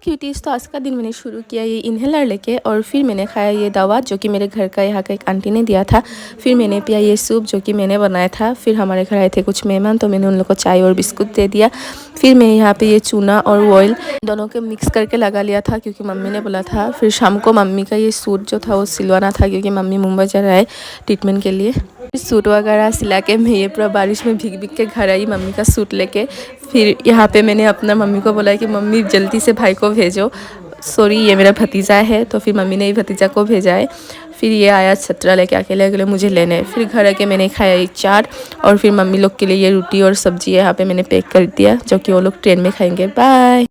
Cuties, तो आज का दिन मैंने शुरू किया ये इन्हेलर लेके, और फिर मैंने खाया ये दवा जो कि मेरे घर का यहाँ का एक आंटी ने दिया था। फिर मैंने पिया ये सूप जो कि मैंने बनाया था। फिर हमारे घर आए थे कुछ मेहमान, तो मैंने उन लोगों को चाय और बिस्कुट दे दिया। फिर मैंने यहाँ पे ये चूना और ऑयल दोनों के मिक्स करके लगा लिया था क्योंकि मम्मी ने बोला था। फिर शाम को मम्मी का ये सूट जो था वो सिलवाना था क्योंकि मम्मी मुंबई जा रहा है ट्रीटमेंट के लिए। सूट वगैरह सिला के मैं ये पूरा बारिश में भीग भीग के घर आई मम्मी का सूट लेके। फिर यहाँ पे मैंने अपना मम्मी को बोला कि मम्मी जल्दी से भाई को भेजो, सॉरी ये मेरा भतीजा है। तो फिर मम्मी ने भतीजा को भेजा है। फिर ये आया छतरा लेके अकेले अकेले मुझे लेने। फिर घर आके मैंने खाया एक चाट, और फिर मम्मी लोग के लिए ये रोटी और सब्जी यहाँ पे मैंने पैक कर दिया जो कि वो लोग ट्रेन में खाएंगे। बाय।